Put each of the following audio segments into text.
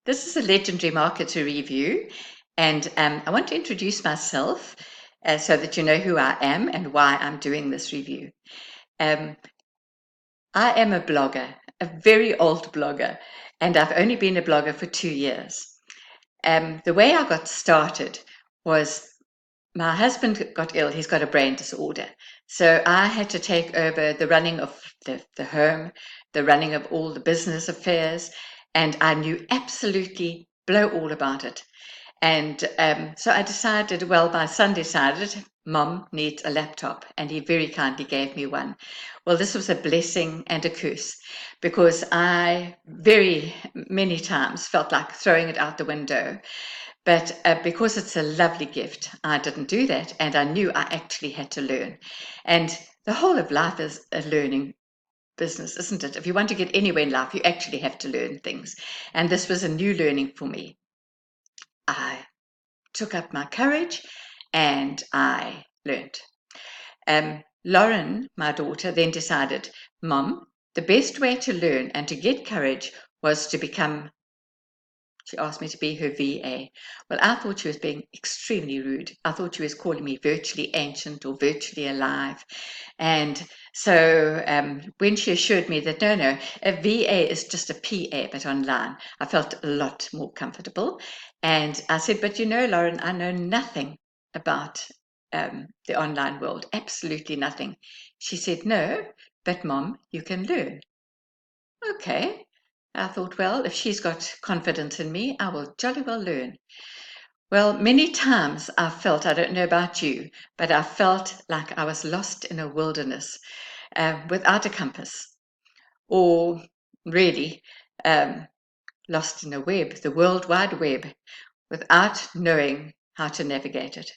This is a Legendary Marketer review, and I want to introduce myself so that you know who I am and why I'm doing this review. Um, I am a blogger, a very old blogger, and I've only been a blogger for 2 years. The way I got started was my husband got ill. He's got a brain disorder. So I had to take over the running of the home, the running of all the business affairs, and I knew absolutely blow all about it. And so I decided, well, my son decided, Mom needs a laptop, and he very kindly gave me one. Well, this was a blessing and a curse because I very many times felt like throwing it out the window. But because it's a lovely gift, I didn't do that. And I knew I actually had to learn. And the whole of life is a learning business, isn't it? If you want to get anywhere in life, you actually have to learn things. And this was a new learning for me. I took up my courage and I learned. Lauren, my daughter, then decided, Mom, the best way to learn and to get courage was to become. She asked me to be her VA. Well, I thought she was being extremely rude. I thought she was calling me virtually ancient or virtually alive. And so when she assured me that no, a VA is just a PA, but online, I felt a lot more comfortable. And I said, but you know, Lauren, I know nothing about the online world, absolutely nothing. She said, no, but Mom, you can learn. Okay. I thought, well, if she's got confidence in me, I will jolly well learn. Well, many times I felt, I don't know about you, but I felt like I was lost in a wilderness without a compass, or really lost in a web, the World Wide Web, without knowing how to navigate it.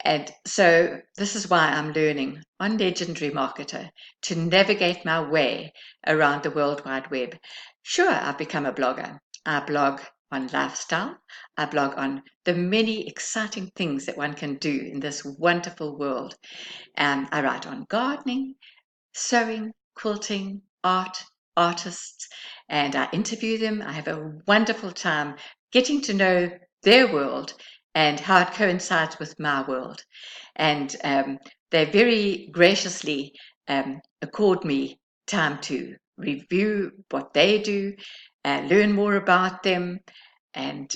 And so this is why I'm learning on Legendary Marketer to navigate my way around the World Wide Web. Sure, I've become a blogger. I blog on lifestyle. I blog on the many exciting things that one can do in this wonderful world. I write on gardening, sewing, quilting, art, artists, and I interview them. I have a wonderful time getting to know their world and how it coincides with my world. And they very graciously accord me time to review what they do, learn more about them, and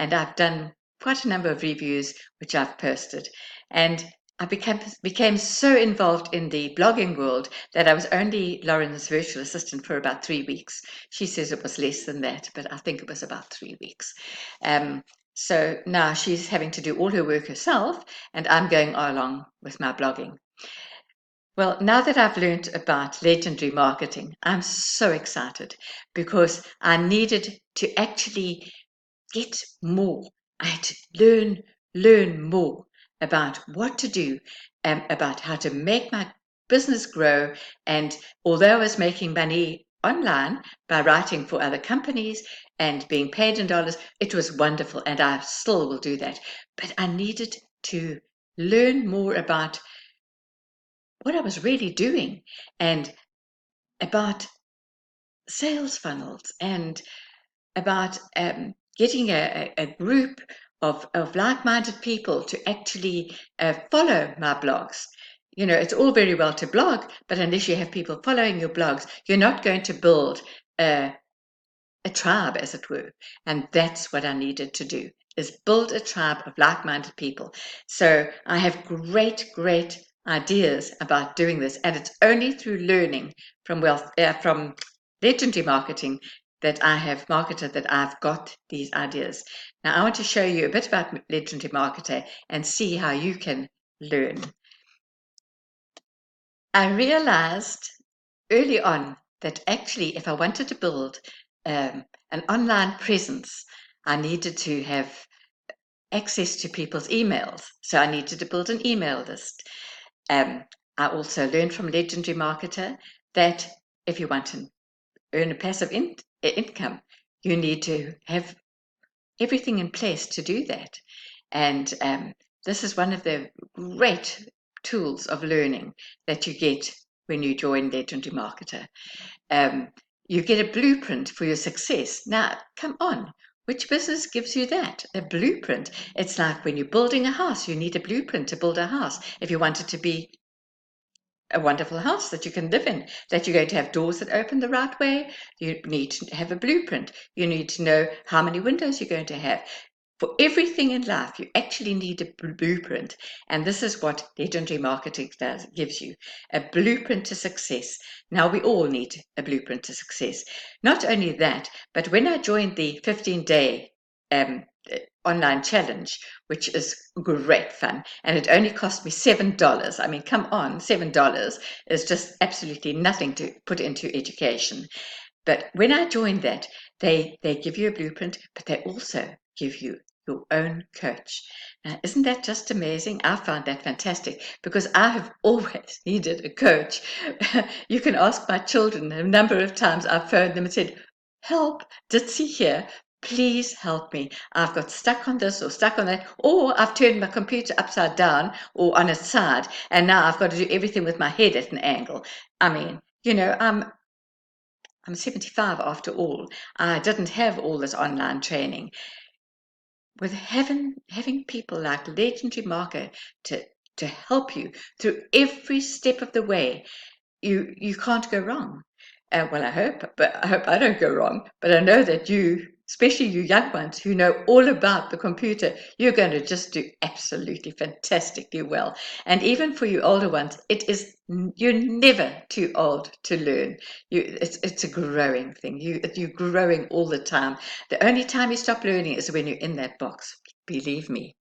I've done quite a number of reviews which I've posted. And I became so involved in the blogging world that I was only Lauren's virtual assistant for about 3 weeks. She says it was less than that, but I think it was about 3 weeks. So now she's having to do all her work herself, and I'm going along with my blogging. Well, now that I've learned about legendary marketing, I'm so excited because I needed to actually get more. I had to learn more about what to do, about how to make my business grow. And although I was making money online by writing for other companies and being paid in dollars, it was wonderful, and I still will do that. But I needed to learn more about what I was really doing and about sales funnels and about getting a group of like-minded people to actually follow my blogs. You know, it's all very well to blog, but unless you have people following your blogs, you're not going to build a tribe, as it were. And that's what I needed to do, is build a tribe of like-minded people. So I have great ideas about doing this, and it's only through learning from legendary marketing that I have marketed that I've got these ideas. Now I want to show you a bit about legendary marketer and see how you can learn. I realized early on that actually if I wanted to build an online presence, I needed to have access to people's emails. So I needed to build an email list. I also learned from Legendary Marketer that if you want to earn a passive income, you need to have everything in place to do that. And this is one of the great tools of learning that you get when you join Legendary Marketer. you get a blueprint for your success. Now, come on. Which business gives you that? A blueprint. It's like when you're building a house, you need a blueprint to build a house. If you want it to be a wonderful house that you can live in, that you're going to have doors that open the right way, you need to have a blueprint. You need to know how many windows you're going to have. For everything in life, you actually need a blueprint. And this is what legendary marketing gives you, a blueprint to success. Now, we all need a blueprint to success. Not only that, but when I joined the 15-day online challenge, which is great fun, and it only cost me $7. I mean, come on, $7 is just absolutely nothing to put into education. But when I joined that, they give you a blueprint, but they also give you your own coach. Now, isn't that just amazing? I found that fantastic because I have always needed a coach. You can ask my children. A number of times I've phoned them and said, help, Ditzy here. Please help me. I've got stuck on this or stuck on that, or I've turned my computer upside down or on its side, and now I've got to do everything with my head at an angle. I mean, I'm 75 after all. I didn't have all this online training. With having people like Legendary Marco to help you through every step of the way, you can't go wrong. Well, I hope I don't go wrong. But I know that you, especially you young ones who know all about the computer, you're going to just do absolutely fantastically well. And even for you older ones, you're never too old to learn. It's a growing thing. You're growing all the time. The only time you stop learning is when you're in that box. Believe me.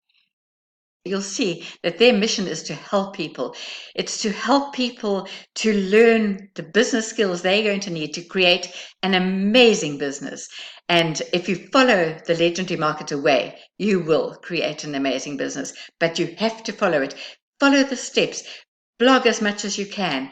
You'll see that their mission is to help people. It's to help people to learn the business skills they're going to need to create an amazing business. And if you follow the Legendary Marketer way, you will create an amazing business. But you have to follow it. Follow the steps. Blog as much as you can.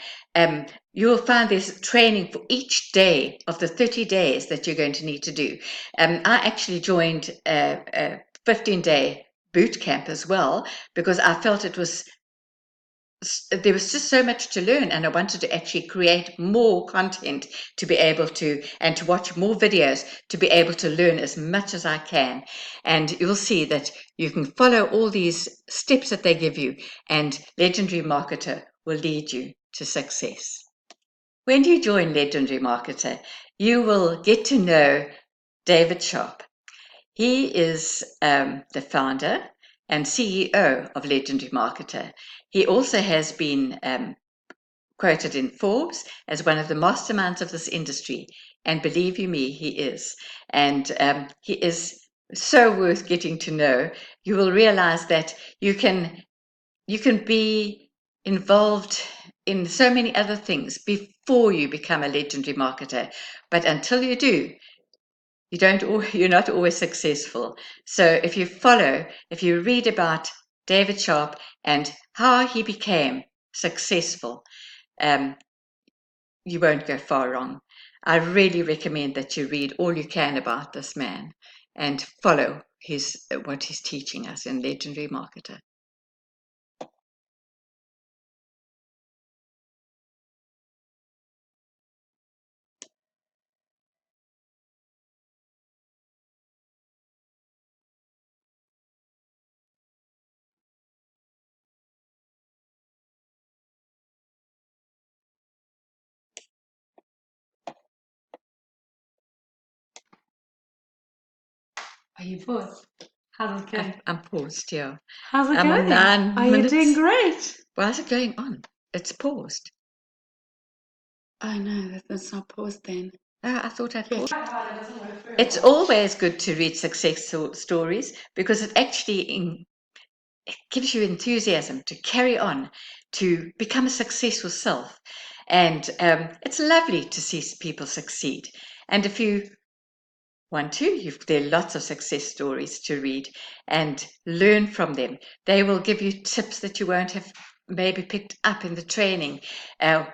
You'll find there's training for each day of the 30 days that you're going to need to do. I actually joined a 15-day boot camp as well, because I felt there was just so much to learn, and I wanted to actually create more content to be able to, and to watch more videos to be able to learn as much as I can. And you'll see that you can follow all these steps that they give you, and Legendary Marketer will lead you to success. When you join Legendary Marketer, you will get to know David Sharp. He is the founder and CEO of Legendary Marketer. He also has been quoted in Forbes as one of the masterminds of this industry. And believe you me, he is. And he is so worth getting to know. You will realize that you can be involved in so many other things before you become a legendary marketer. But until you do, you're not always successful. So if you read about David Sharp and how he became successful, you won't go far wrong. I really recommend that you read all you can about this man and follow what he's teaching us in Legendary Marketer. Are you paused? How's it going? I'm paused, yeah. How's it I'm going? on 9 Are minutes. you doing great? Why is it going on? It's paused. Oh no, that's not paused then. I thought I'd paused. It's always good to read success stories because it actually it gives you enthusiasm to carry on, to become a successful self. And it's lovely to see people succeed. And if you want to, there are lots of success stories to read and learn from them. They will give you tips that you won't have maybe picked up in the training,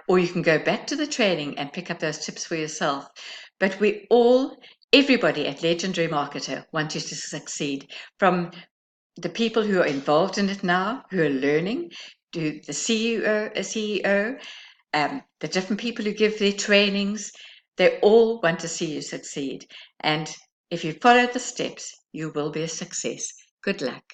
or you can go back to the training and pick up those tips for yourself. But everybody at Legendary Marketer want you to succeed, from the people who are involved in it now, who are learning, to the CEO, the different people who give their trainings, They all want to see you succeed. And if you follow the steps, you will be a success. Good luck.